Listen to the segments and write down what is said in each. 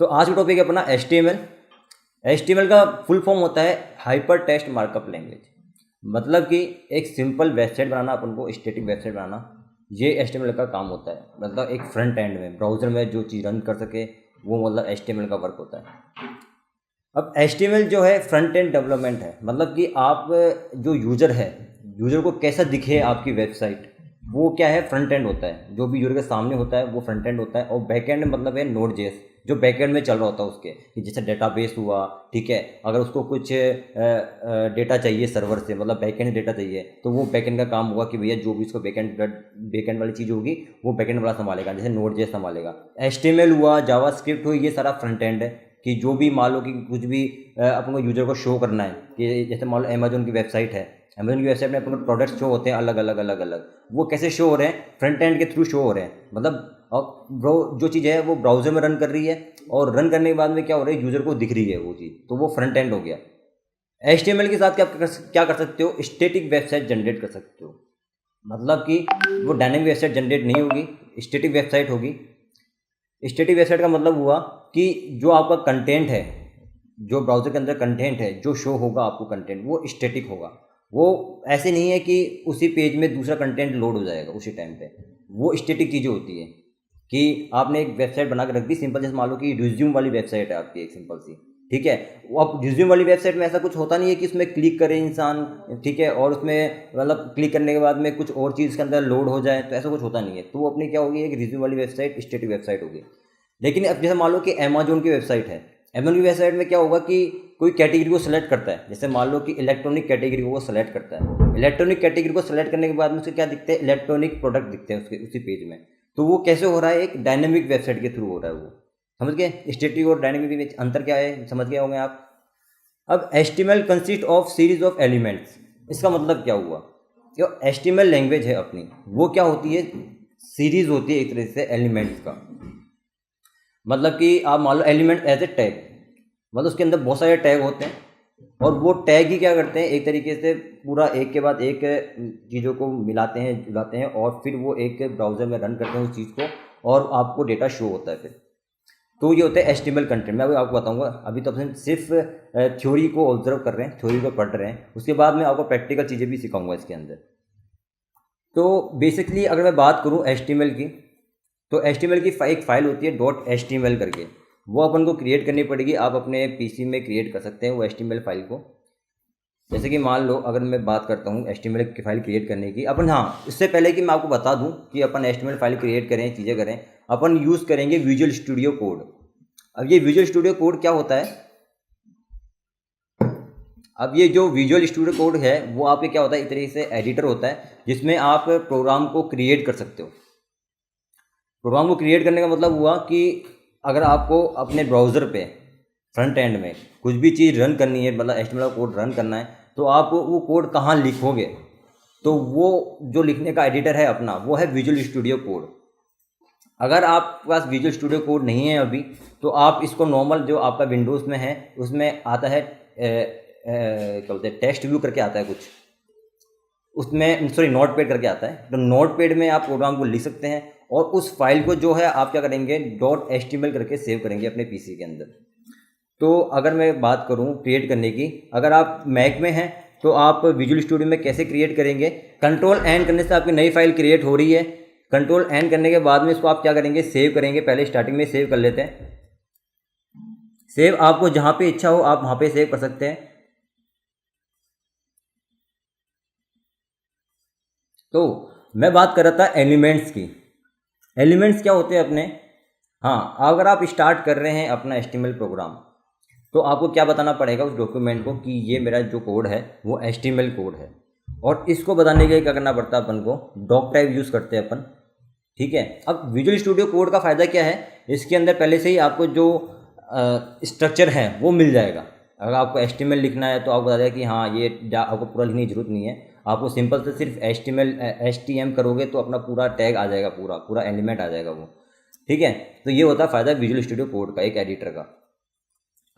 तो आज का टॉपिक है अपना HTML। HTML का फुल फॉर्म होता है हाइपर टेक्स्ट मार्कअप लैंग्वेज। मतलब कि एक सिंपल वेबसाइट बनाना, अपन को स्टैटिक वेबसाइट बनाना, ये HTML का काम होता है। मतलब एक फ्रंट एंड में ब्राउज़र में जो चीज़ रन कर सके वो मतलब HTML का वर्क होता है। अब HTML जो है फ्रंट एंड डेवलपमेंट है। मतलब कि आप जो यूज़र है, यूज़र को कैसा दिखे आपकी वेबसाइट, वो क्या है, फ्रंट एंड होता है। जो भी यूज़र के सामने होता है वो फ्रंट एंड होता है। और बैक एंड मतलब है Node.js, जो बैक एंड में चल रहा होता है उसके, कि जैसे डेटाबेस हुआ, ठीक है। अगर उसको कुछ डेटा चाहिए सर्वर से, मतलब बैक एंड डेटा चाहिए, तो वो बैक एंड का काम होगा कि भैया जो भी उसको बैक एंड वाली चीज़ होगी वो बैक एंड वाला संभालेगा, जैसे Node.js संभालेगा। HTML हुआ, जावास्क्रिप्ट हुई, ये सारा फ्रंट एंड है। कि जो भी मान लो कि कुछ भी अपन को यूज़र को शो करना है, कि जैसे मान लो अमेजोन की वेबसाइट है, अमेजोन की वेबसाइट में अपन को प्रोडक्ट्स शो होते हैं अलग अलग, वो कैसे शो हो रहे हैं, फ्रंट एंड के थ्रू शो हो रहे हैं। मतलब जो चीज़ है वो ब्राउज़र में रन कर रही है, और रन करने के बाद में क्या हो रहा है, यूज़र को दिख रही है वो चीज़, तो वो फ्रंट एंड हो गया। HTML के साथ क्या कर सकते हो, स्टैटिक वेबसाइट जनरेट कर सकते हो। मतलब कि वो डायनेमिक वेबसाइट जनरेट नहीं होगी, स्टैटिक वेबसाइट होगी। स्टैटिक वेबसाइट का मतलब हुआ कि जो आपका कंटेंट है, जो ब्राउज़र के अंदर कंटेंट है, जो शो होगा आपको कंटेंट, वो स्टैटिक होगा। वो ऐसे नहीं है कि उसी पेज में दूसरा कंटेंट लोड हो जाएगा उसी टाइम पे। वो स्टैटिक चीज़ें होती है कि आपने एक वेबसाइट बना के रख दी सिंपल, जैसे मान लो कि रिज्यूम वाली वेबसाइट है आपकी, एक सिंपल सी, ठीक है। वो अब रिज्यूम वाली वेबसाइट में ऐसा कुछ होता नहीं है कि उसमें क्लिक करे इंसान, ठीक है, और उसमें मतलब क्लिक करने के बाद में कुछ और चीज़ के अंदर लोड हो जाए, तो ऐसा कुछ होता नहीं है। तो वो अपनी क्या होगी, एक रिज्यूम वाली वेबसाइट स्टैटिक वेबसाइट होगी। लेकिन अब जैसे मान लो कि अमेजोन की वेबसाइट है, अमेजोन की वेबसाइट में क्या होगा कि कोई कैटेगरी को सेलेक्ट करता है, जैसे मान लो कि इलेक्ट्रॉनिक कैटेगरी को वो सेलेक्ट करता है। इलेक्ट्रॉनिक कैटेगरी को सेलेक्ट करने के बाद में उसके क्या दिखते हैं, इलेक्ट्रॉनिक प्रोडक्ट दिखते हैं उसके उसी पेज में। तो वो कैसे हो रहा है, एक डायनेमिक वेबसाइट के थ्रू हो रहा है। वो समझ गए, स्टैटिक और डायनेमिक के बीच अंतर क्या है, समझ गए होंगे आप। अब HTML consist of series of elements. इसका मतलब क्या हुआ, जो HTML लैंग्वेज है अपनी, वो क्या होती है, सीरीज होती है एक तरह से एलिमेंट्स का। मतलब कि आप मान लो एलिमेंट एज ए टैग, मतलब उसके अंदर बहुत सारे टैग होते हैं, और वो टैग ही क्या करते हैं, एक तरीके से पूरा एक के बाद एक चीज़ों को मिलाते हैं जुलाते हैं, और फिर वो एक ब्राउज़र में रन करते हैं उस चीज़ को, और आपको डेटा शो होता है फिर। तो ये होता है HTML कंटेंट। मैं अभी आपको बताऊंगा, अभी तो अपन सिर्फ थ्योरी को ऑब्जर्व कर रहे हैं, थ्योरी को पढ़ रहे हैं, उसके बाद मैं आपको प्रैक्टिकल चीज़ें भी सिखाऊंगा इसके अंदर। तो बेसिकली अगर मैं बात करूँ HTML की, तो HTML की एक फ़ाइल होती है .html करके, वो अपन को क्रिएट करनी पड़ेगी। आप अपने PC में क्रिएट कर सकते हैं वो HTML फाइल को। जैसे कि मान लो अगर मैं बात करता हूँ HTML की फ़ाइल क्रिएट करने की, अपन, हाँ, इससे पहले कि मैं आपको बता दूँ कि अपन HTML फाइल क्रिएट करें, चीज़ें करें, अपन यूज़ करेंगे विजुअल स्टूडियो कोड। अब ये विजुअल स्टूडियो कोड क्या होता है, अब ये जो विजुअल स्टूडियो कोड है वो आपके क्या होता है, एक तरीके से एडिटर होता है, जिसमें आप प्रोग्राम को क्रिएट कर सकते हो। प्रोग्राम को क्रिएट करने का मतलब हुआ कि अगर आपको अपने ब्राउज़र पे फ्रंट एंड में कुछ भी चीज़ रन करनी है, मतलब HTML का कोड रन करना है, तो आप वो कोड कहाँ लिखोगे, तो वो जो लिखने का एडिटर है अपना, वो है विजुअल स्टूडियो कोड। अगर आपके पास विजुअल स्टूडियो कोड नहीं है अभी, तो आप इसको नॉर्मल जो आपका विंडोज़ में है उसमें आता है, क्या बोलते हैं, टेक्स्ट व्यू करके आता है कुछ, उसमें सॉरी नोटपैड करके आता है, तो नोटपैड में आप प्रोग्राम को लिख सकते हैं, और उस फाइल को जो है आप क्या करेंगे, .html करके सेव करेंगे अपने PC के अंदर। तो अगर मैं बात करूं क्रिएट करने की, अगर आप मैक में हैं तो आप विजुअल स्टूडियो में कैसे क्रिएट करेंगे, कंट्रोल एन करने से आपकी नई फाइल क्रिएट हो रही है। कंट्रोल एन करने के बाद में इसको आप क्या करेंगे, सेव करेंगे। पहले स्टार्टिंग में सेव कर लेते हैं। सेव आपको जहाँ पे इच्छा हो आप वहाँ पे सेव कर सकते हैं। तो मैं बात कर रहा था एलिमेंट्स की। एलिमेंट्स क्या होते हैं अपने, हाँ, अगर आप स्टार्ट कर रहे हैं अपना HTML प्रोग्राम, तो आपको क्या बताना पड़ेगा उस डॉक्यूमेंट को कि ये मेरा जो कोड है वो HTML कोड है। और इसको बताने के लिए क्या करना पड़ता है अपन को, डॉक टाइप यूज़ करते हैं अपन, ठीक है। अब विजुअल स्टूडियो कोड का फ़ायदा क्या है, इसके अंदर पहले से ही आपको जो स्ट्रक्चर है वो मिल जाएगा। अगर आपको HTML लिखना है तो आपको बता देगा कि हाँ, ये आपको पूरा लिखने की ज़रूरत नहीं है, आपको सिंपल से सिर्फ HTML करोगे तो अपना पूरा टैग आ जाएगा, पूरा एलिमेंट आ जाएगा वो, ठीक है। तो ये होता है फ़ायदा विजुअल स्टूडियो कोड का, एक एडिटर का।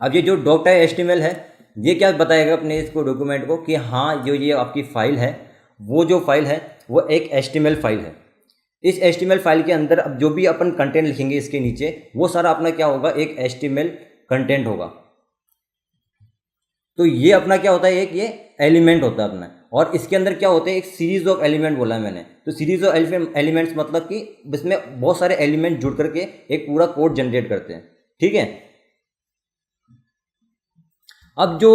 अब ये जो डॉक टाइप HTML है, ये क्या बताएगा अपने इसको डॉक्यूमेंट को कि हाँ, जो ये आपकी फ़ाइल है, वो जो फाइल है वो एक HTML फाइल है। इस HTML फाइल के अंदर अब जो भी अपन कंटेंट लिखेंगे इसके नीचे, वो सारा अपना क्या होगा, एक HTML कंटेंट होगा। तो ये अपना क्या होता है, एक ये एलिमेंट होता है अपना, और इसके अंदर क्या होते हैं, एक सीरीज ऑफ एलिमेंट बोला है मैंने। तो सीरीज ऑफ एलिमेंट्स मतलब कि इसमें बहुत सारे एलिमेंट जुड़ करके एक पूरा कोड जनरेट करते हैं, ठीक है। अब जो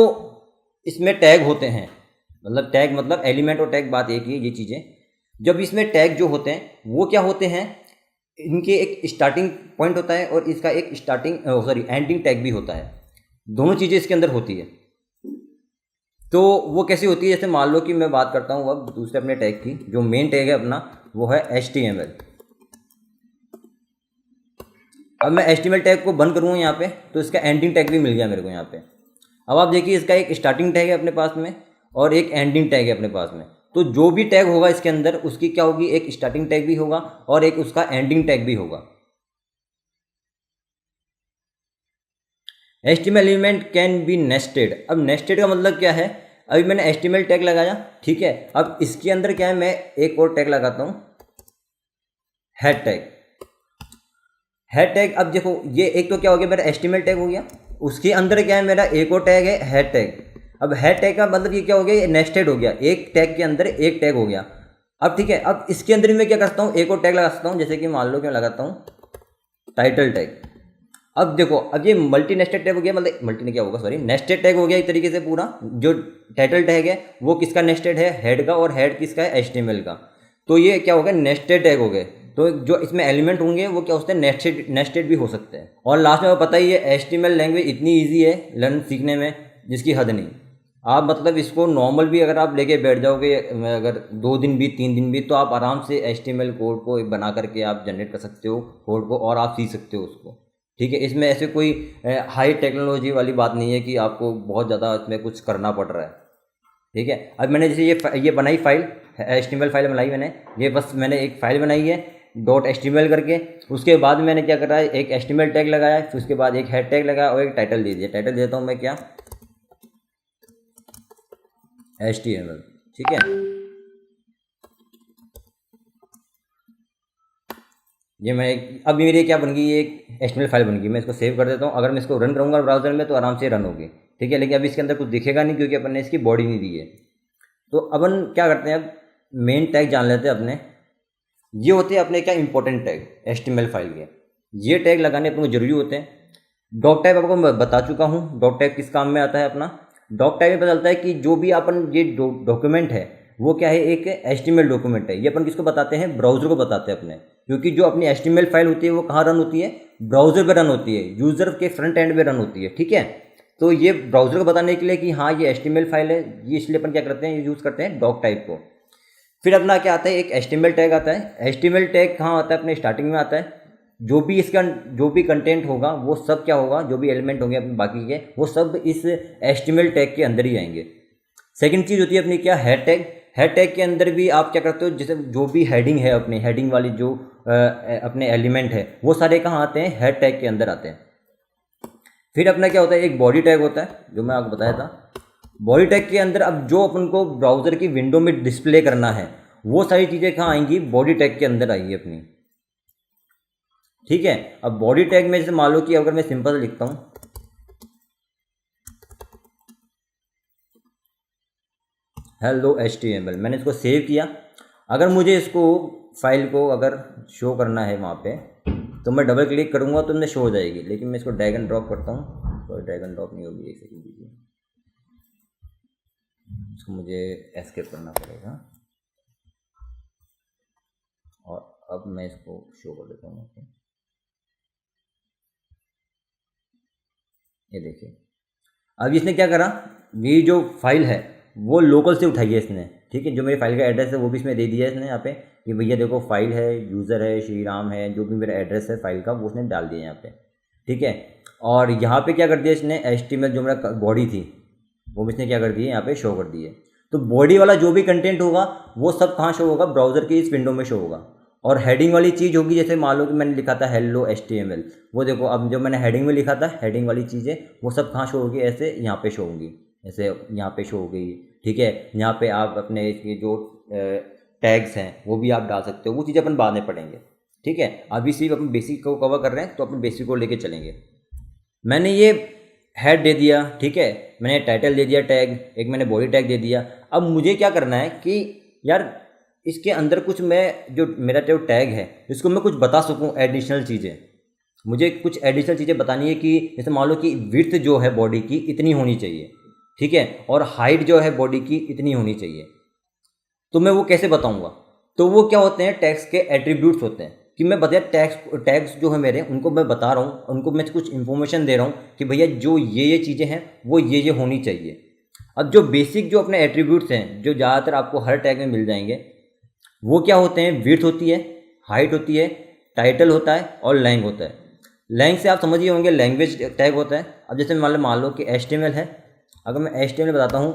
इसमें टैग होते हैं, मतलब टैग मतलब एलिमेंट और टैग बात एक ही है, ये चीज़ें जब इसमें टैग जो होते हैं वो क्या होते हैं, इनके एक स्टार्टिंग पॉइंट होता है और इसका एक एंडिंग टैग भी होता है। दोनों चीज़ें इसके अंदर होती है। तो वो कैसी होती है, जैसे मान लो कि मैं बात करता हूँ अब दूसरे अपने टैग की, जो मेन टैग है अपना वो है HTML। अब मैं HTML टैग को बंद करूँगा यहाँ पे, तो इसका एंडिंग टैग भी मिल गया मेरे को यहाँ पे। अब आप देखिए इसका एक स्टार्टिंग टैग है अपने पास में और एक एंडिंग टैग है अपने पास में। तो जो भी टैग होगा इसके अंदर उसकी क्या होगी, एक स्टार्टिंग टैग भी होगा और एक उसका एंडिंग टैग भी होगा। HTML element can be nested. अब नेस्टेड का मतलब क्या है, अभी मैंने HTML टैग लगाया, ठीक है। अब इसके अंदर क्या है, मैं एक और टैग लगाता हूँ, हेड टैग। हेड टैग, अब देखो ये एक तो क्या हो गया मेरा HTML टैग हो गया, उसके अंदर क्या है मेरा एक और टैग है हेड टैग। अब हेड टैग का मतलब ये क्या हो गया, ये नेस्टेड हो गया, एक टैग के अंदर एक टैग हो गया। अब ठीक है, अब इसके अंदर मैं क्या करता हूँ, एक और टैग लगा सकता हूँ, जैसे कि मान लो कि मैं लगाता हूँ टाइटल टैग। अब देखो, अब ये मल्टी नेस्टेड टैग हो गया, मतलब मल्टी ने क्या होगा, सॉरी नेस्टेड टैग हो गया एक तरीके से पूरा। जो टाइटल टैग है वो किसका नेस्टेड है, हेड का, और हेड किसका है, HTML का। तो ये क्या हो गया, नेस्टेड टैग हो गए। तो जो इसमें एलिमेंट होंगे वो क्या होते हैं, नेस्टेड भी हो सकते हैं। और लास्ट में पता ही है HTML लैंग्वेज इतनी ईजी है लर्न सीखने में जिसकी हद नहीं। आप मतलब इसको नॉर्मल भी अगर आप लेके बैठ जाओगे, अगर 2 दिन भी 3 दिन भी, तो आप आराम से HTML कोड को बना करके आप जनरेट कर सकते हो कोड को, और आप सीख सकते हो उसको, ठीक है। इसमें ऐसे कोई हाई टेक्नोलॉजी वाली बात नहीं है कि आपको बहुत ज़्यादा इसमें कुछ करना पड़ रहा है, ठीक है। अब मैंने जैसे ये बनाई फाइल, HTML फाइल बनाई मैंने, ये बस मैंने एक फाइल बनाई है .html करके। उसके बाद मैंने क्या करा है, एक HTML टैग लगाया, फिर उसके बाद एक हेड टैग लगाया और एक टाइटल दे दिया। टाइटल देता हूँ मैं क्या, HTML, ठीक है। ये मैं अब मेरी क्या बन गई, ये एक HTML फाइल बन गई। मैं इसको सेव कर देता हूँ। अगर मैं इसको रन करूँगा ब्राउज़र में तो आराम से रन होगी, ठीक है। लेकिन अभी इसके अंदर कुछ दिखेगा नहीं क्योंकि अपन ने इसकी बॉडी नहीं दी है। तो अपन क्या करते हैं, अब मेन टैग जान लेते हैं अपने। ये होते हैं अपने क्या इंपॉर्टेंट टैग HTML फाइल के। ये टैग लगाने अपन को जरूरी होते हैं। डॉक टाइप आपको मैं बता चुका हूँ, डॉक टाइप किस काम में आता है अपना। डॉक टाइप में पता चलता है कि जो भी अपन ये डॉक्यूमेंट है वो क्या है, एक HTML डॉक्यूमेंट है। ये अपन किसको बताते हैं, ब्राउज़र को बताते हैं अपने, क्योंकि जो अपनी HTML फाइल होती है वो कहाँ रन होती है, ब्राउज़र पे रन होती है, यूज़र के फ्रंट एंड में रन होती है, ठीक है। तो ये ब्राउज़र को बताने के लिए कि हाँ ये HTML फाइल है, ये इसलिए अपन क्या करते हैं, यूज़ करते हैं डॉक टाइप को। फिर अपना क्या आता है, एक HTML टैग आता है। HTML टैग कहाँ आता है, अपने स्टार्टिंग में आता है। जो भी इसका जो भी कंटेंट होगा वो सब क्या होगा, जो भी एलिमेंट होंगे अपने बाकी के, वो सब इस HTML टैग के अंदर ही आएंगे। सेकंड चीज़ होती है अपनी क्या, हेड टैग। हेड टैग के अंदर भी आप क्या करते हो, जैसे जो भी हेडिंग है, अपनी हेडिंग वाली जो अपने एलिमेंट है वो सारे कहाँ आते हैं, हेड टैग के अंदर आते हैं। फिर अपना क्या होता है, एक बॉडी टैग होता है जो मैं आपको बताया था। बॉडी टैग के अंदर अब जो अपन को ब्राउज़र की विंडो में डिस्प्ले करना है वो सारी चीज़ें कहाँ आएंगी, बॉडी टैग के अंदर आएंगी अपनी, ठीक है। अब बॉडी टैग में जैसे मान लो कि अगर मैं सिंपल लिखता हूँ हेलो HTML, मैंने इसको सेव किया। अगर मुझे इसको फाइल को अगर शो करना है वहाँ पे तो मैं डबल क्लिक करूँगा तो मुझे शो हो जाएगी। लेकिन मैं इसको ड्रैग एंड ड्रॉप करता हूँ, तो ड्रैग एंड ड्रॉप नहीं होगी, एक सेकंड दीजिए, इसको मुझे एस्केप करना पड़ेगा। और अब मैं इसको शो कर देता हूँ, ये देखिए। अब इसने क्या करा, ये जो फाइल है वो लोकल से उठाई है इसने, ठीक है। जो मेरी फाइल का एड्रेस है वो भी इसमें दे दिया है इसने यहाँ पे कि भैया देखो फाइल है, यूज़र है, श्री राम है, जो भी मेरा एड्रेस है फाइल का वो उसने डाल दिया यहाँ पे, ठीक है। और यहाँ पे क्या कर दिया इसने, HTML जो मेरा बॉडी थी वो भी इसने क्या कर दी है, यहाँ पे शो कर दी है। तो बॉडी वाला जो भी कंटेंट होगा वो सब कहाँ शो होगा, ब्राउज़र की इस विंडो में शो होगा। और हेडिंग वाली चीज़ होगी, जैसे मान लो कि मैंने लिखा था हेलो HTML, वो देखो अब जो मैंने हेडिंग में लिखा था, हेडिंग वाली चीज़ें वो सब कहाँ शो होगी, ऐसे यहाँ पे शो होंगी, ऐसे यहाँ पे शो हो गई, ठीक है। यहाँ पे आप अपने इसकी जो टैग्स हैं वो भी आप डाल सकते हो, वो चीज़ें अपन बाद में पढ़ेंगे। ठीक है, अभी सिर्फ अपन बेसिक को कवर कर रहे हैं तो अपन बेसिक को लेके चलेंगे। मैंने ये हेड दे दिया, ठीक है, मैंने टाइटल दे दिया टैग, एक मैंने बॉडी टैग दे दिया। अब मुझे क्या करना है कि यार इसके अंदर कुछ मैं जो मेरा जो टैग है इसको मैं कुछ बता सकूं, एडिशनल चीज़ें मुझे कुछ एडिशनल चीज़ें बतानी है कि जैसे मान लो कि विड्थ जो है बॉडी की इतनी होनी चाहिए, ठीक है, और हाइट जो है बॉडी की इतनी होनी चाहिए। तो मैं वो कैसे बताऊंगा? तो वो क्या होते हैं, टैग्स के एट्रीब्यूट्स होते हैं कि मैं बताया टैग्स जो है मेरे उनको मैं बता रहा हूँ, उनको मैं कुछ इन्फॉर्मेशन दे रहा हूँ कि भैया जो ये चीज़ें हैं वो ये होनी चाहिए। अब जो बेसिक जो अपने एट्रीब्यूट्स हैं जो ज़्यादातर आपको हर टैग में मिल जाएंगे वो क्या होते हैं, विड्थ होती है, हाइट होती है, टाइटल होता है और लैंग होता है। लैंग से आप समझिए होंगे लैंग्वेज टैग होता है। अब जैसे मान लो कि HTML है, अगर मैं HTML बताता हूँ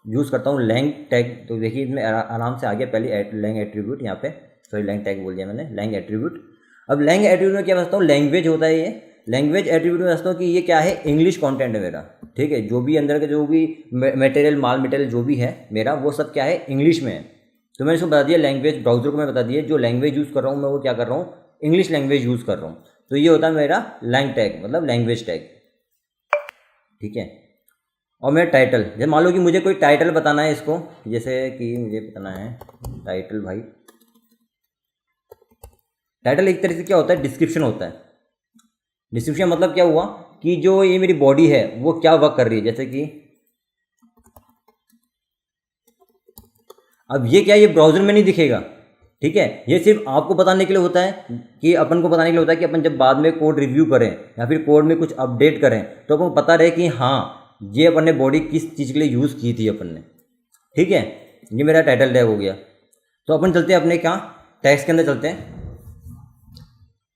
यूज़ करता हूँ लैंग टैग, तो देखिए इसमें आराम से आ गया पहले लैंग एट्रीब्यूट, यहाँ पे सॉरी लैंग टैग बोल दिया मैंने, लैंग एट्रीब्यूट। अब लैंग एट्रीब्यूट में क्या समझता हूँ, लैंग्वेज होता है ये। लैंग्वेज एट्रीब्यूट में समझता हूँ कि ये क्या है, इंग्लिश कंटेंट है मेरा, ठीक है, जो भी अंदर का जो भी मटेरियल माल मटेरियल जो भी है मेरा वो सब क्या है, इंग्लिश में है। तो मैंने इसको बता दिया लैंग्वेज, ब्राउज़र को मैं बता दिया जो लैंग्वेज यूज़ कर रहा हूँ मैं वो क्या कर रहा हूँ, इंग्लिश लैंग्वेज यूज़ कर रहा हूँ। तो ये होता है मेरा लैंग टैग मतलब लैंग्वेज टैग, ठीक है। और मेरा टाइटल, जैसे मान लो कि मुझे कोई टाइटल बताना है इसको, जैसे कि मुझे बताना है टाइटल, भाई टाइटल एक तरह से क्या होता है, डिस्क्रिप्शन होता है। डिस्क्रिप्शन मतलब क्या हुआ कि जो ये मेरी बॉडी है वो क्या वर्क कर रही है, जैसे कि अब ये क्या, ये ब्राउज़र में नहीं दिखेगा, ठीक है, ये सिर्फ आपको बताने के लिए होता है कि अपन को बताने के लिए होता है कि अपन जब बाद में कोड रिव्यू करें या फिर कोड में कुछ अपडेट करें तो अपन को पता रहे कि हाँ ये अपन ने बॉडी किस चीज़ के लिए यूज़ की थी अपन ने, ठीक है। ये मेरा टाइटल टैग हो गया। तो अपन चलते हैं अपने क्या टैग्स के अंदर चलते हैं।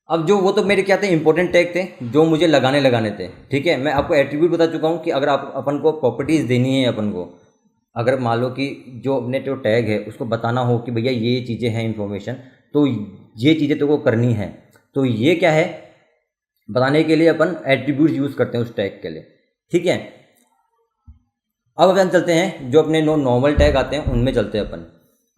अब जो वो तो मेरे क्या थे, इंपॉर्टेंट टैग थे जो मुझे लगाने थे, ठीक है। मैं आपको एट्रीब्यूट बता चुका हूँ कि अगर आप अपन को प्रॉपर्टीज़ देनी है, अपन को अगर मान लो कि जो अपने जो टैग है उसको बताना हो कि भैया ये चीज़ें हैं इन्फॉर्मेशन, तो ये चीज़ें तो को करनी है, तो ये क्या है बताने के लिए अपन एट्रीब्यूट यूज़ करते हैं उस टैग के लिए, ठीक है। अब अपन चलते हैं जो अपने नॉर्मल टैग आते हैं उनमें चलते हैं अपन।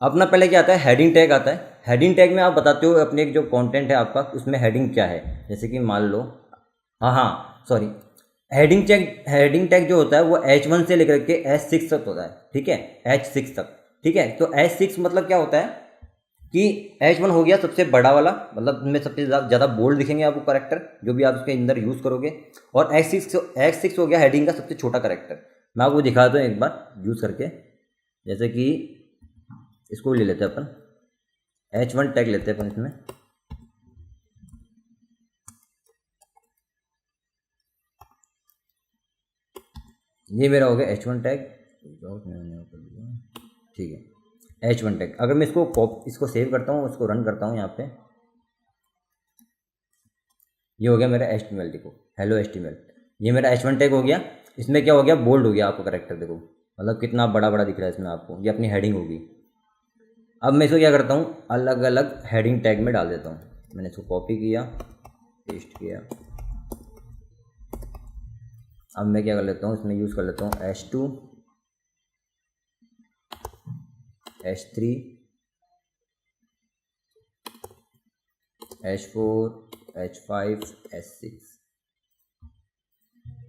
अपना पहले क्या आता है, हेडिंग टैग आता है। हेडिंग टैग में आप बताते हो अपने जो कंटेंट है आपका उसमें हेडिंग क्या है, जैसे कि मान लो सॉरी हेडिंग टैग जो होता है वो H1 से लेकर के H6 तक होता है, ठीक है, H6 तक, ठीक है। तो H6 मतलब क्या होता है कि H1 हो गया सबसे बड़ा वाला, मतलब उनमें सबसे ज़्यादा बोल्ड दिखेंगे आपको करेक्टर जो भी आप उसके अंदर यूज़ करोगे, और H6 हो गया हेडिंग का सबसे छोटा करेक्टर। मैं आपको दिखाता हूँ एक बार यूज़ करके, जैसे कि इसको ले लेते हैं अपन, H1 टैग लेते हैं अपन इसमें, ये मेरा हो गया H1 टैग, ठीक है। H1 टैग अगर मैं इसको सेव करता हूँ, इसको रन करता हूँ यहाँ पे, ये हो गया मेरा HTML, देखो हेलो HTML, ये मेरा H1 टैग हो गया। इसमें क्या हो गया, बोल्ड हो गया आपको करेक्टर, देखो मतलब कितना बड़ा बड़ा दिख रहा है इसमें आपको, ये अपनी हेडिंग होगी। अब मैं इसको क्या करता हूँ, अलग अलग हेडिंग टैग में डाल देता हूँ। मैंने इसको कॉपी किया, पेस्ट किया। अब मैं क्या कर लेता हूँ, इसमें यूज़ कर लेता हूँ H2, H3, H4, H5, H6।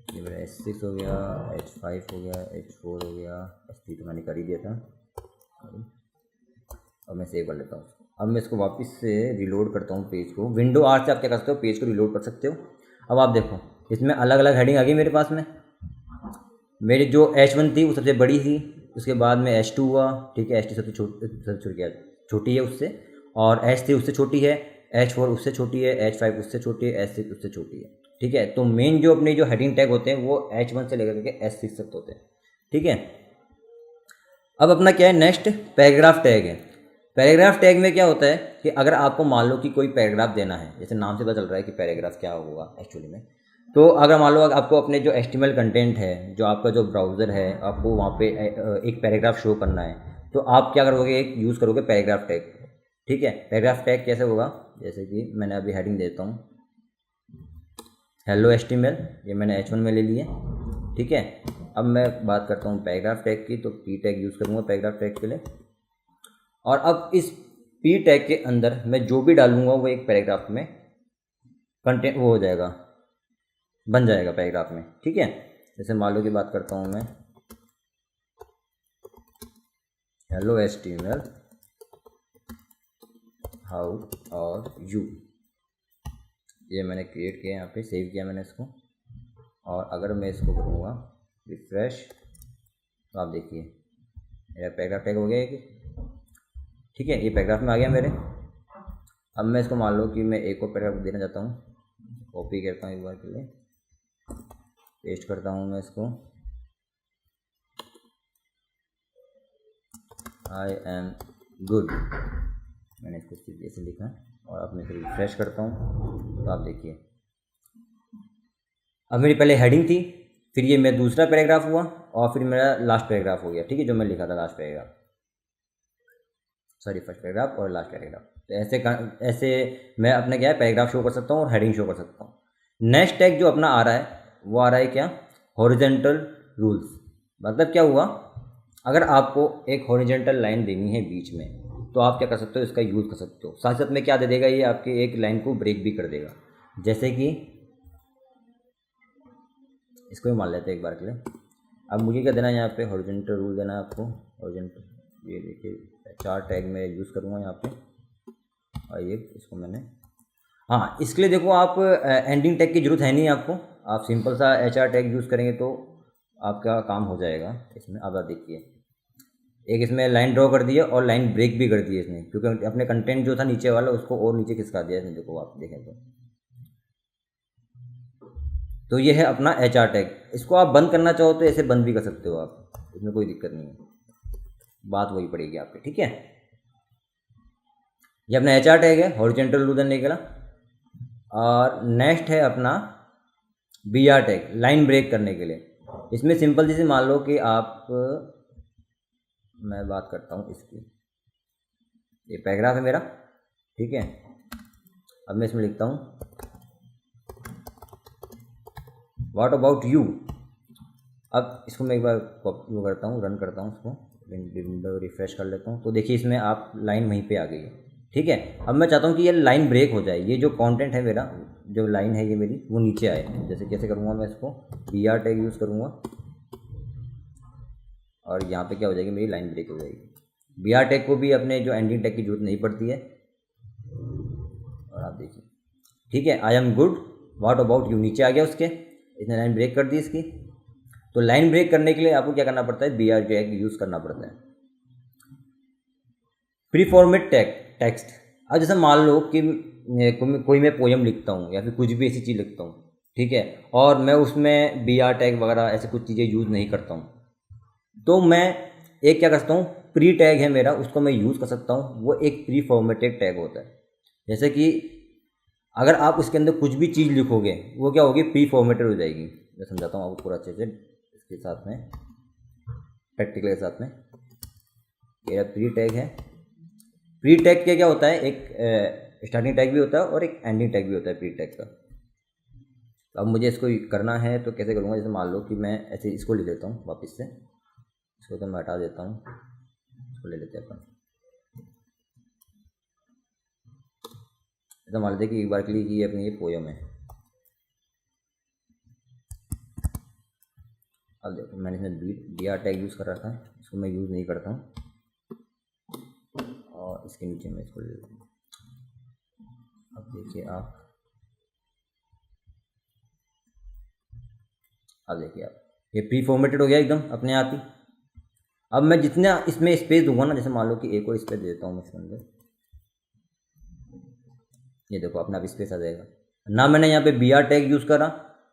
ये मेरा H6 हो गया, H5 हो गया, H4 हो गया, H3 तो मैंने कर ही दिया था। अब मैं सेव कर लेता हूँ। अब मैं इसको वापस से रिलोड करता हूँ पेज को। विंडो R से आप क्या कर सकते हो, पेज को रिलोड कर सकते हो। अब आप देखो इसमें अलग अलग हेडिंग आ गई मेरे पास में। मेरी जो H1 थी वो सबसे बड़ी थी, उसके बाद में H2 हुआ, ठीक है, H2 सबसे छोटी है उससे, और H3 उससे छोटी है, H4 उससे छोटी है, H5 उससे छोटी है, H6 उससे छोटी है, ठीक है। तो मेन जो अपने जो हेडिंग टैग होते हैं वो H1 से लेकर के H6 तक होते हैं, ठीक है। अब अपना क्या है, नेक्स्ट पैराग्राफ टैग है। पैराग्राफ टैग में क्या होता है कि अगर आपको मान लो कि कोई पैराग्राफ देना है, जैसे नाम से पता चल रहा है कि पैराग्राफ क्या होगा एक्चुअली में, तो अगर मान लो आपको अपने जो HTML कंटेंट है, जो आपका जो ब्राउज़र है, आपको वहाँ पे एक पैराग्राफ शो करना है, तो आप क्या करोगे, एक यूज़ करोगे पैराग्राफ टैग, ठीक है। पैराग्राफ टैग कैसे होगा, जैसे कि मैंने अभी हेडिंग देता हूँ हेलो HTML, ये मैंने H1 में ले लिए, ठीक है। अब मैं बात करता हूँ पैराग्राफ टैग की, तो P टैग यूज़ करूँगा पैराग्राफ टैग के लिए। और अब इस पी टैग के अंदर मैं जो भी डालूंगा वो एक पैराग्राफ में कंटेंट वो हो जाएगा, बन जाएगा पैराग्राफ में। ठीक है, जैसे मान लो की बात करता हूँ मैं, हेलो HTML हाउ और यू, ये मैंने क्रिएट किया, यहाँ पे सेव किया मैंने इसको। और अगर मैं इसको करूँगा रिफ्रेश तो आप देखिए मेरा पैराग्राफ टैग हो गया है कि ठीक है, ये पैराग्राफ में आ गया मेरे। अब मैं इसको मान लो कि मैं एक और पैराग्राफ देना चाहता हूँ, कॉपी करता हूँ एक बार के लिए, पेस्ट करता हूँ मैं इसको, आई एम गुड, मैंने इसको सीधे से लिखा। और अब मैं फिर रिफ्रेश करता हूँ तो आप देखिए अब मेरी पहले हेडिंग थी, फिर ये मेरा दूसरा पैराग्राफ हुआ और फिर मेरा लास्ट पैराग्राफ हो गया। ठीक है, जो मैं लिखा था last paragraph, sorry first paragraph और लास्ट पैराग्राफ। तो ऐसे मैं अपने क्या है पैराग्राफ शो कर सकता हूँ और हेडिंग शो कर सकता हूँ। नेक्स्ट टैग जो अपना आ रहा है वो आ रहा है क्या, हॉरिजॉन्टल रूल्स। मतलब क्या हुआ, अगर आपको एक हॉरिजॉन्टल लाइन देनी है बीच में तो आप क्या कर सकते हो, इसका यूज़ कर सकते हो। साथ साथ में क्या दे देगा, ये आपके एक लाइन को ब्रेक भी कर देगा। जैसे कि इसको भी मान लेते हैं एक बार के लिए। अब मुझे क्या देना है, यहाँ पे हॉरिजॉन्टल रूल देना है आपको, हॉरिजॉन्टल, ये देखिए 4 टैग मैं यूज़ करूँगा यहाँ पे। और ये इसको मैंने, हाँ इसके लिए देखो आप एंडिंग टैग की जरूरत है नहीं आपको, आप सिंपल सा HR टैग यूज़ करेंगे तो आपका काम हो जाएगा इसमें। अब आप देखिए एक इसमें लाइन ड्रॉ कर दिया और लाइन ब्रेक भी कर दी है इसने, क्योंकि अपने कंटेंट जो था नीचे वाला उसको और नीचे खिसका दिया इसने। देखो आप देखें तो ये है अपना HR टैग। इसको आप बंद करना चाहो तो ऐसे बंद भी कर सकते हो आप, इसमें कोई दिक्कत नहीं है, बात वही पड़ेगी आपके। ठीक है, ये अपना HR टैग है हॉरिजॉन्टल रूल देने के लिए। और नेक्स्ट है अपना BR टैग, लाइन ब्रेक करने के लिए। इसमें सिंपल जैसे मान लो कि आप, मैं बात करता हूँ इसकी, ये पैराग्राफ है मेरा, ठीक है। अब मैं इसमें लिखता हूँ व्हाट अबाउट यू। अब इसको मैं एक बार वो करता हूँ, रन करता हूँ इसको, विंडो रिफ्रेश कर लेता हूँ। तो देखिए इसमें आप लाइन वहीं पे आ गई है। ठीक है, अब मैं चाहता हूँ कि ये लाइन ब्रेक हो जाए, ये जो कंटेंट है मेरा, जो लाइन है ये मेरी, वो नीचे आए। जैसे कैसे करूँगा मैं इसको, BR टैग यूज़ करूँगा और यहाँ पे क्या हो जाएगी, मेरी लाइन ब्रेक हो जाएगी। BR टैग को भी अपने जो एंडिंग टैग की जरूरत नहीं पड़ती है। और आप देखिए, ठीक है, I am good, what about you नीचे आ गया उसके, इसने लाइन ब्रेक कर दी इसकी। तो लाइन ब्रेक करने के लिए आपको क्या करना पड़ता है, BR टैग यूज़ करना पड़ता है। Pre format text. अब जैसे मान लो कि कोई मैं पोयम लिखता हूँ या फिर कुछ भी ऐसी चीज़ लिखता हूँ, ठीक है, और मैं उसमें BR टैग वगैरह ऐसे कुछ चीज़ें यूज़ नहीं करता हूँ, तो मैं एक क्या कर सकता हूँ, प्री टैग है मेरा, उसको मैं यूज़ कर सकता हूँ। वो एक प्री फॉर्मेटेड टैग होता है। जैसे कि अगर आप उसके अंदर कुछ भी चीज़ लिखोगे वो क्या होगी, प्री फॉर्मेटेड हो जाएगी। मैं समझाता हूँ आपको पूरा अच्छे से इसके साथ में, प्रैक्टिकल के साथ में। मेरा प्री टैग है, प्री टैग के क्या होता है, एक स्टार्टिंग टैग भी होता है और एक एंडिंग टैग भी होता है प्री टैग का। तो अब मुझे इसको करना है तो कैसे करूँगा, जैसे मान लो कि मैं ऐसे इसको ले लेता हूँ वापस से, इसको तो मैं हटा देता हूँ, इसको ले लेते हैं अपन। ऐसा मान लेते कि एक बार के लिए ये अपनी ये पोयम है। अब देखो मैंने इसमें BR टैग यूज़ कर रहा था, इसको मैं यूज़ नहीं करता हूँ और इसके नीचे मैं इसको ले लेता हूँ। अब देखिए आप, अब देखिए आप, ये प्री फॉर्मेटेड हो गया एकदम अपने आप ही। अब मैं जितना इसमें स्पेस दूंगा ना, जैसे मान लो कि एक और स्पेस दे देता हूँ मैं इसके अंदर, ये देखो अपना आप स्पेस आ जाएगा। ना मैंने यहाँ पे BR टैग यूज़ करा,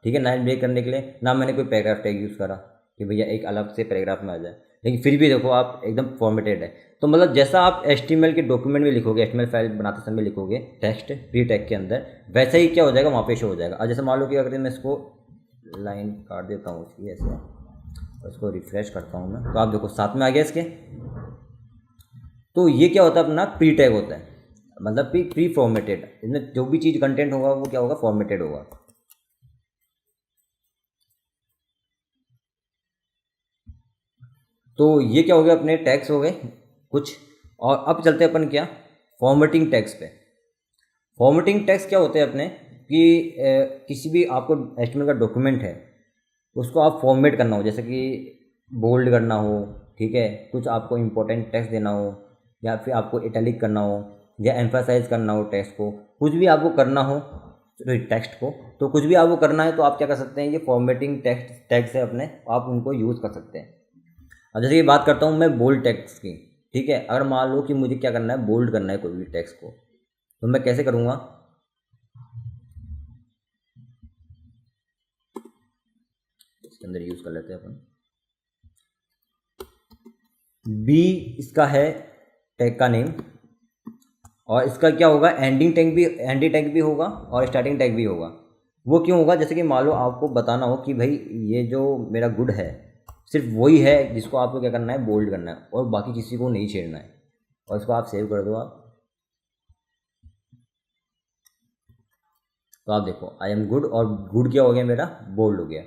ठीक है, लाइन ब्रेक करने के लिए, ना मैंने कोई पैराग्राफ टैग यूज़ करा कि भैया एक अलग से पैराग्राफ में आ जाए, लेकिन फिर भी देखो आप एकदम फॉर्मेटेड है। तो मतलब जैसा आप HTML के डॉक्यूमेंट में लिखोगे, HTML फाइल बनाते समय लिखोगे टेक्स्ट प्री टैग के अंदर, वैसा ही क्या हो जाएगा, वहाँ पे शो हो जाएगा। और जैसे मान लो कि अगर मैं इसको लाइन काट देता हूँ इसकी ऐसे, और इसको रिफ्रेश करता हूँ मैं, तो आप देखो साथ में आ गया इसके। तो ये क्या होता है, अपना प्री टैग होता है, मतलब प्री फॉर्मेटेड। इसमें जो भी चीज़ कंटेंट होगा वो क्या होगा, फॉर्मेटेड होगा। तो ये क्या हो गया, अपने टैग्स हो गए कुछ। और अब चलते हैं अपन क्या, फॉर्मेटिंग टैग्स पे। फॉर्मेटिंग टैग्स क्या होते हैं अपने कि किसी भी आपको HTML का डॉक्यूमेंट है उसको आप फॉर्मेट करना हो, जैसे कि बोल्ड करना हो, ठीक है, कुछ आपको इंपॉर्टेंट टेक्स्ट देना हो, या फिर आपको इटैलिक करना हो, या एम्फासाइज करना हो टेक्स्ट को, कुछ भी आपको करना हो टेक्स्ट को, तो कुछ भी आपको करना है तो आप क्या कर सकते हैं, ये फॉर्मेटिंग टेक्स्ट टैग्स है अपने, आप उनको यूज़ कर सकते हैं। अब जैसे कि बात करता हूँ मैं बोल्ड टेक्स्ट की, ठीक है, अगर मान लो कि मुझे क्या करना है, बोल्ड करना है कोई भी टेक्स्ट को, तो मैं कैसे करूँगा, इसके अंदर यूज़ कर लेते हैं अपन, बी इसका है टैग का नेम, और इसका क्या होगा, एंडिंग टैग भी होगा और स्टार्टिंग टैग भी होगा। वो क्यों होगा, जैसे कि मान लो आपको बताना हो कि भाई ये जो मेरा गुड है सिर्फ वही है जिसको आपको क्या करना है, बोल्ड करना है, और बाकी किसी को नहीं छेड़ना है। और इसको आप सेव कर दो आप, तो आप देखो आई एम गुड, और गुड क्या हो गया मेरा, बोल्ड हो गया।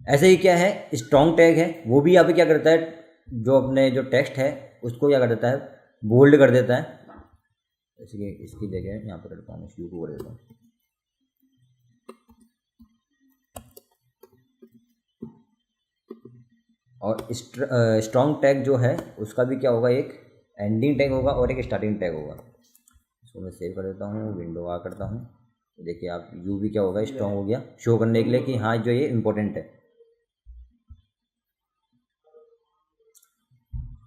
ऐसे ही क्या है, स्ट्रॉन्ग टैग है, वो भी यहाँ पे क्या करता है, जो अपने जो टेक्स्ट है उसको क्या कर देता है, बोल्ड कर देता है। जैसे कि इसकी जगह यहाँ पर करता हूँ, इसको कर देता हूँ, और स्ट्रॉन्ग टैग जो है उसका भी क्या होगा, एक एंडिंग टैग होगा और एक स्टार्टिंग टैग होगा। इसको मैं सेव कर देता हूँ, विंडो आ करता हूँ, तो देखिए आप यू भी क्या होगा, स्ट्रॉन्ग हो गया, शो करने के लिए कि हाँ जो ये इंपॉर्टेंट है।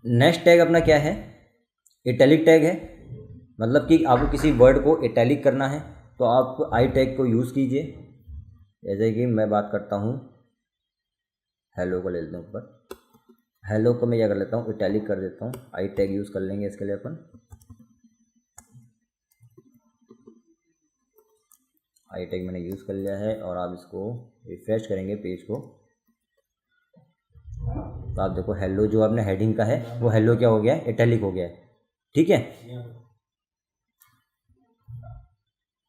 नेक्स्ट टैग अपना क्या है, इटैलिक टैग है, मतलब कि आपको किसी वर्ड को इटैलिक करना है तो आप आई टैग को यूज़ कीजिए। जैसे कि मैं बात करता हूँ हेलो को ले लेता हूँ ऊपर, हेलो को मैं क्या कर लेता हूँ, इटैलिक कर देता हूँ, आई टैग यूज़ कर लेंगे इसके लिए अपन, आई टैग मैंने यूज़ कर लिया है। और आप इसको रिफ्रेश करेंगे पेज को, तो आप देखो हेलो जो आपने हेडिंग का है वो हेलो क्या हो गया, इटैलिक हो गया है, ठीक है।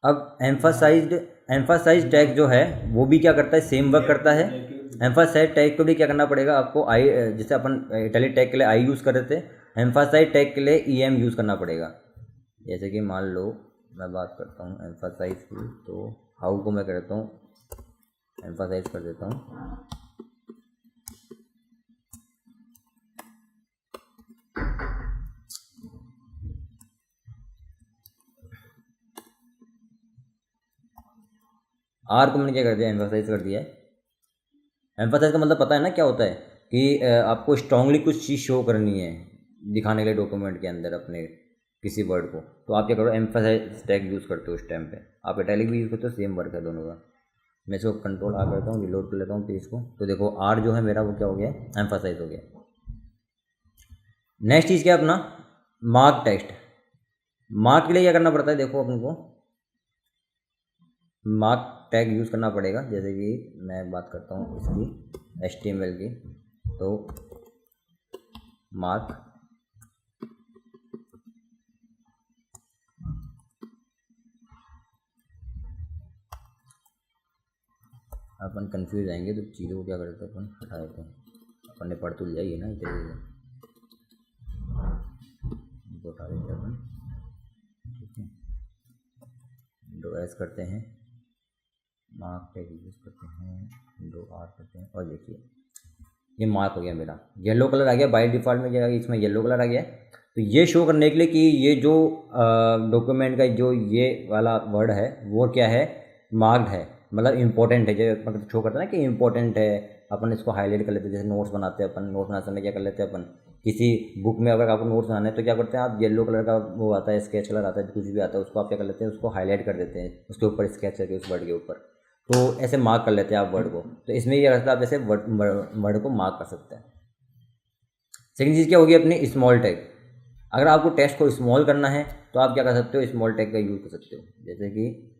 अब एम्फासाइज टैग जो है वो भी क्या करता है, सेम वर्क करता है। एम्फासाइज टैग को भी क्या करना पड़ेगा आपको, आई, जैसे अपन इटैलिक टैग के लिए आई यूज़ कर रहे थे, एम्फासाइज टैग के लिए EM यूज़ करना पड़ेगा। जैसे कि मान लो मैं बात करता हूँ एम्फासाइज की, तो हाउ को मैं करता हूँ, एम्फासाइज कर देता हूँ, आर को मैंने क्या कर दिया, एम्फासाइज कर दिया है। एम्फासाइज का मतलब पता है ना क्या होता है, कि आपको स्ट्रांगली कुछ चीज़ शो करनी है दिखाने के लिए डॉक्यूमेंट के अंदर अपने किसी वर्ड को, तो आप क्या करो, एम्फासाइज टैग यूज़ करते हो उस टाइम पे, आप इटैलिक भी यूज़ करते हो, सेम वर्क है दोनों का। मैं इसको कंट्रोल R करता हूँ, रिलोड कर लेता हूँ पेज को, तो देखो आर जो है मेरा वो क्या हो गया, एम्फासाइज हो गया। नेक्स्ट चीज़ क्या अपना, मार्क टेक्स्ट। मार्क के लिए क्या करना पड़ता है, देखो अपन को मार्क टैग यूज़ करना पड़ेगा। जैसे कि मैं बात करता हूँ इसकी HTML की, तो मार्क अपन कंफ्यूज आएंगे तो चीज़ों को क्या करते हैं, अपन हटा देते हैं, अपन ने पढ़ तो लिया ही है ना, इतने हटा देते हैं अपन, ठीक है। विंडो एस करते हैं, मार्क टैग यूज़ करते हैं, विंडो R करते हैं, और देखिए ये मार्क हो गया मेरा, येलो कलर आ गया बाय डिफ़ॉल्ट में, क्या इसमें येलो कलर आ गया। तो ये शो करने के लिए कि ये जो डॉक्यूमेंट का जो ये वाला वर्ड है वो क्या है, मार्क्ड है, मतलब इंपॉर्टेंट है, जो मतलब शो करता है ना कि इंपॉर्टेंट है। अपन इसको हाईलाइट कर लेते हैं, जैसे नोट्स बनाते हैं अपन, नोट्स बनाते समय क्या कर लेते हैं अपन, किसी बुक में अगर आपको नोट्स बनाना है तो क्या करते हैं आप, येलो कलर का वो आता है, स्केच कलर आता है, कुछ भी आता है, उसको आप क्या कर लेते हैं, उसको हाईलाइट कर देते हैं, उसके ऊपर स्केच करके उस वर्ड के ऊपर, तो ऐसे मार्क कर लेते हैं आप वर्ड को। तो इसमें ये रहता है, आप ऐसे वर्ड को मार्क कर सकते हैं। सेकंड चीज़ क्या होगी अपनी, स्मॉल टैग। अगर आपको टेक्स्ट को स्मॉल करना है तो आप क्या कर सकते हो, स्मॉल टैग का यूज़ कर सकते हो। जैसे कि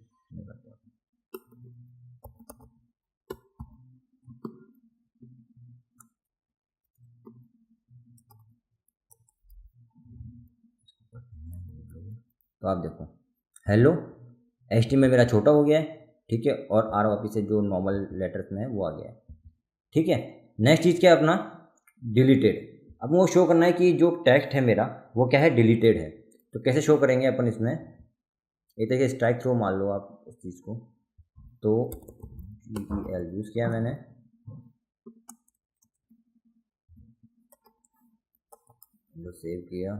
तो आप देखो हेलो, HTML मेरा छोटा हो गया है, ठीक है, और R वापस से जो नॉर्मल लेटर्स में है वो आ गया है, ठीक है। नेक्स्ट चीज़ क्या है अपना, डिलीटेड। अब वो शो करना है कि जो टेक्स्ट है मेरा वो क्या है, डिलीटेड है। तो कैसे शो करेंगे अपन इसमें, एक तरीके स्ट्राइक थ्रू मान लो आप इस चीज़ को, तो GEL यूज़ किया मैंने, जो सेव किया,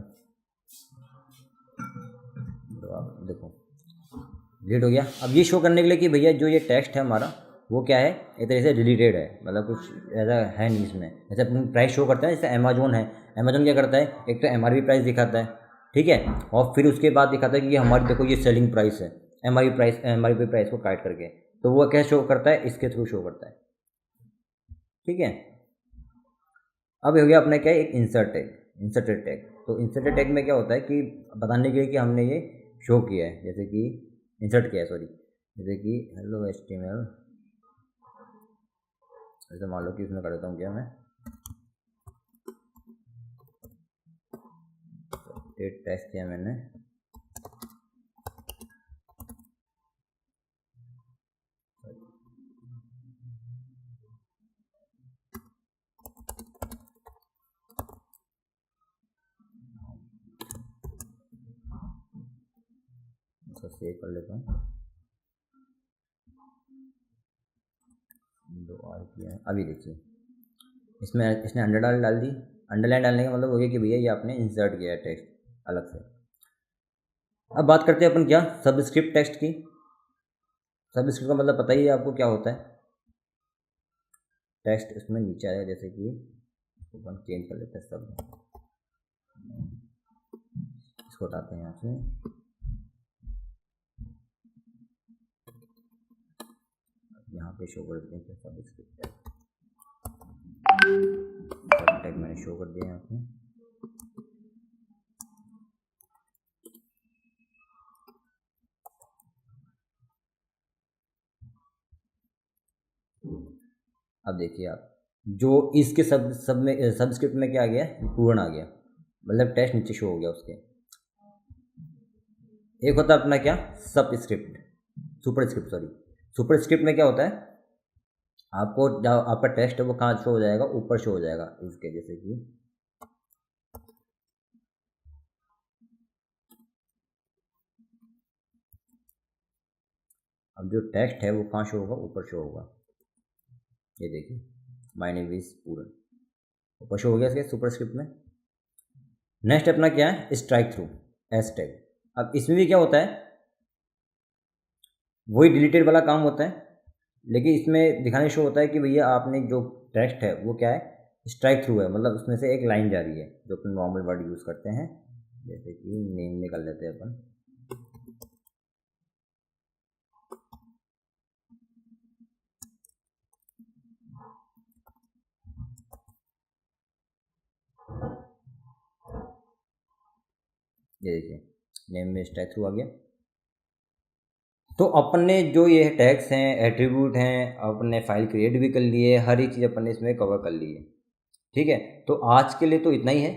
तो आप देखो डिलीट हो गया। अब ये शो करने के लिए कि भैया जो ये टेक्स्ट है हमारा वो क्या है, एक तरीके से डिलीटेड है, मतलब कुछ ऐसा है नहीं इसमें। जैसे अपन प्राइस शो करते हैं, जैसे अमेजोन है, अमेजोन क्या करता है, एक तो MRP प्राइस दिखाता है, ठीक है, और फिर उसके बाद दिखाता है कि ये हमारी देखो ये सेलिंग प्राइस है, MRP प्राइस को काट करके, तो वो क्या शो करता है, इसके थ्रू शो करता है, ठीक है। अब हो गया अपने क्या है, एक इंसर्टेड टैग। तो इंसर्टेड टैग में क्या होता है कि बताने के लिए कि हमने ये शो किया है, जैसे कि इंसर्ट किया है, सॉरी, जैसे कि हेलो HTML, जैसे मान लो कि इसमें कर देता हूँ क्या मैं, टेक्स्ट किया मैंने, इसको सेव कर लेता हूँ, 2 R किया है। अभी देखिए इसमें इसने अंडरलाइन डाल दी, अंडरलाइन डालने का मतलब हो गया कि भैया ये आपने इंसर्ट किया है टेक्स्ट अलग से। अब बात करते हैं अपन क्या, सबस्क्रिप्ट टेक्स्ट की। सबस्क्रिप्ट का मतलब पता ही है आपको क्या होता है, टेक्स्ट इसमें नीचे आएगा, जैसे कि अपन चेंज कर लेते हैं सब, इसको हटाते हैं यहाँ से, यहाँ पे शो कर देते हैं सबस्क्रिप्ट टैग मैंने शो कर दिया यहाँ पे। अब देखिए आप, जो इसके सब में सबस्क्रिप्ट में क्या आ गया, पूर्ण आ गया, मतलब टेक्स्ट नीचे शो हो गया उसके। एक होता है अपना क्या, सुपरस्क्रिप्ट, सॉरी, सुपरस्क्रिप्ट में क्या होता है, आपको जो आपका टेक्स्ट है वो कहाँ शो हो जाएगा, ऊपर शो हो जाएगा इसके, जैसे कि अब जो टेक्स्ट है वो कहाँ शो होगा, ऊपर शो होगा, ये देखिए माय नेम इज पूरन, ऊपर शो हो गया इसके सुपरस्क्रिप्ट में। नेक्स्ट अपना क्या है, स्ट्राइक थ्रू हैशटैग। अब इसमें भी क्या होता है, वही डिलीटेड वाला काम होता है, लेकिन इसमें दिखाने शो होता है कि भैया आपने जो टेक्स्ट है वो क्या है, स्ट्राइक थ्रू है, मतलब उसमें से एक लाइन जा रही है, जो अपन नॉर्मल वर्ड यूज़ करते हैं, जैसे कि नेम निकाल लेते हैं अपन, ये देखिए नेम में स्ट्राइक थ्रू आ गया। तो अपन ने जो ये टैग्स हैं, एट्रीब्यूट हैं, अपन ने फाइल क्रिएट भी कर लिए, हर एक चीज़ अपन ने इसमें कवर कर ली है, ठीक है। तो आज के लिए तो इतना ही है।